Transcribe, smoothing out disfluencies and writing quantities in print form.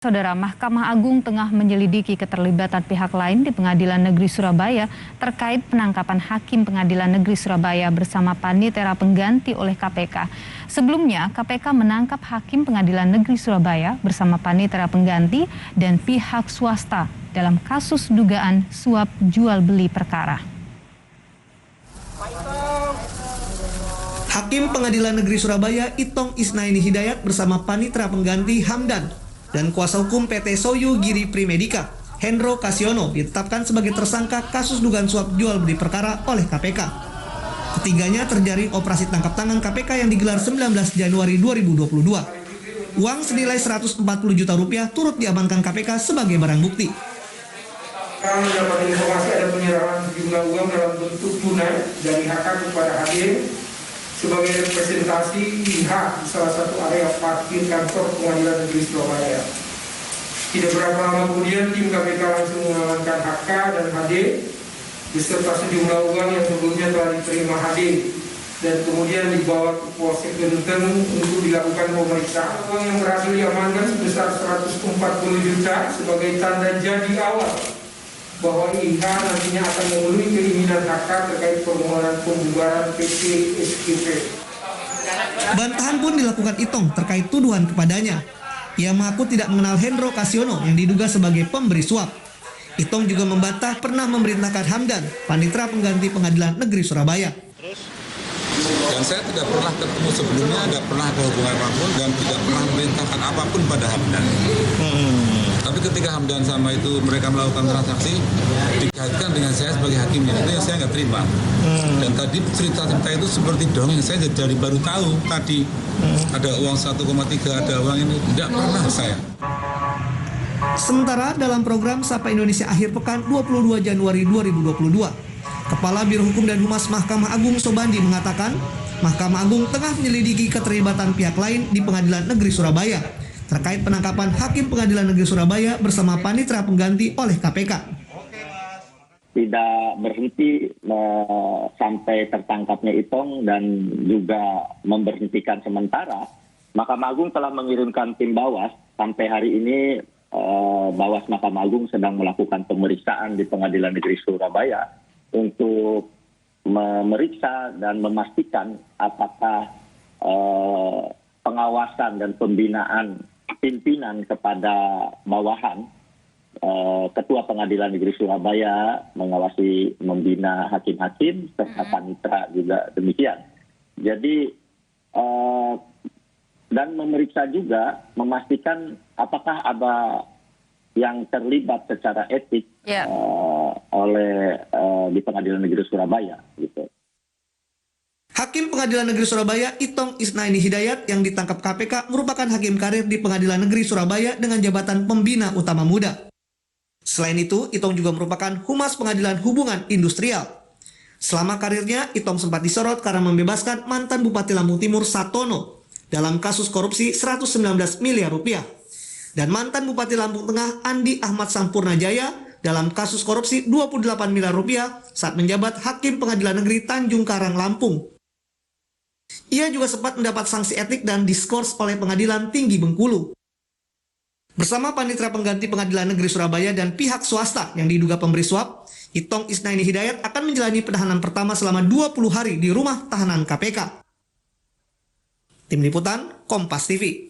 Saudara, Mahkamah Agung tengah menyelidiki keterlibatan pihak lain di Pengadilan Negeri Surabaya terkait penangkapan Hakim Pengadilan Negeri Surabaya bersama panitera pengganti oleh KPK. Sebelumnya, KPK menangkap Hakim Pengadilan Negeri Surabaya bersama panitera pengganti dan pihak swasta dalam kasus dugaan suap jual beli perkara. Hakim Pengadilan Negeri Surabaya Itong Isnaini Hidayat bersama panitera pengganti Hamdan dan kuasa hukum PT Soyu Giri Primedika, Hendro Kasiono, ditetapkan sebagai tersangka kasus dugaan suap jual beli perkara oleh KPK. Ketiganya terjaring operasi tangkap tangan KPK yang digelar 19 Januari 2022. Uang senilai 140 juta rupiah turut diamankan KPK sebagai barang bukti. Kami mendapat informasi ada penyerahan sejumlah uang dalam bentuk tunai dari HK kepada HD sebagai representasi pihak di salah satu area parkir kantor Pengadilan Negeri Surabaya. Tidak berapa lama kemudian tim KPK langsung mengamankan HK dan HD beserta sejumlah uang yang sebelumnya telah diterima HD dan kemudian dibawa ke Polsek Genteng untuk dilakukan pemeriksaan. Uang yang berhasil diamankan sebesar 140 juta sebagai tanda jadi awal bahwa IH nantinya akan memenuhi keinginan HK terkait permohonan pembubaran PT SKP. Bantahan pun dilakukan Itong terkait tuduhan kepadanya. Ia mengaku tidak mengenal Hendro Kasiono yang diduga sebagai pemberi suap. Itong juga membantah pernah memerintahkan Hamdan, panitera pengganti Pengadilan Negeri Surabaya. Dan saya tidak pernah ketemu sebelumnya, tidak pernah ada hubungan apapun dan tidak pernah memerintahkan apapun pada Hamdan. Tapi ketika Hamdan sama itu mereka melakukan transaksi dikaitkan dengan saya sebagai hakimnya, itu yang saya nggak terima. Dan tadi cerita-cerita itu seperti dongeng, saya jadi baru tahu tadi ada uang 1,3, ada uang ini, tidak pernah saya. Sementara dalam program Sapa Indonesia Akhir Pekan 22 Januari 2022, Kepala Biro Hukum dan Humas Mahkamah Agung Sobandi mengatakan, Mahkamah Agung tengah menyelidiki keterlibatan pihak lain di Pengadilan Negeri Surabaya terkait penangkapan Hakim Pengadilan Negeri Surabaya bersama panitera pengganti oleh KPK. Tidak berhenti sampai tertangkapnya Itong dan juga memberhentikan sementara, Mahkamah Agung telah mengirimkan tim Bawas. Sampai hari ini Bawas Mahkamah Agung sedang melakukan pemeriksaan di Pengadilan Negeri Surabaya untuk memeriksa dan memastikan apakah pengawasan dan pembinaan pimpinan kepada bawahan Ketua Pengadilan Negeri Surabaya mengawasi membina hakim-hakim serta panitera juga demikian. Jadi dan memeriksa juga memastikan apakah ada yang terlibat secara etik oleh di Pengadilan Negeri Surabaya gitu. Hakim Pengadilan Negeri Surabaya Itong Isnaini Hidayat yang ditangkap KPK merupakan hakim karir di Pengadilan Negeri Surabaya dengan jabatan pembina utama muda. Selain itu, Itong juga merupakan Humas Pengadilan Hubungan Industrial. Selama karirnya, Itong sempat disorot karena membebaskan mantan Bupati Lampung Timur Satono dalam kasus korupsi 119 miliar rupiah. Dan mantan Bupati Lampung Tengah Andi Ahmad Sampurnajaya dalam kasus korupsi 28 miliar rupiah saat menjabat Hakim Pengadilan Negeri Tanjung Karang, Lampung. Ia juga sempat mendapat sanksi etik dan diskors oleh Pengadilan Tinggi Bengkulu. Bersama panitera pengganti Pengadilan Negeri Surabaya dan pihak swasta yang diduga pemberi suap, Itong Isnaini Hidayat akan menjalani penahanan pertama selama 20 hari di rumah tahanan KPK. Tim Liputan, Kompas TV.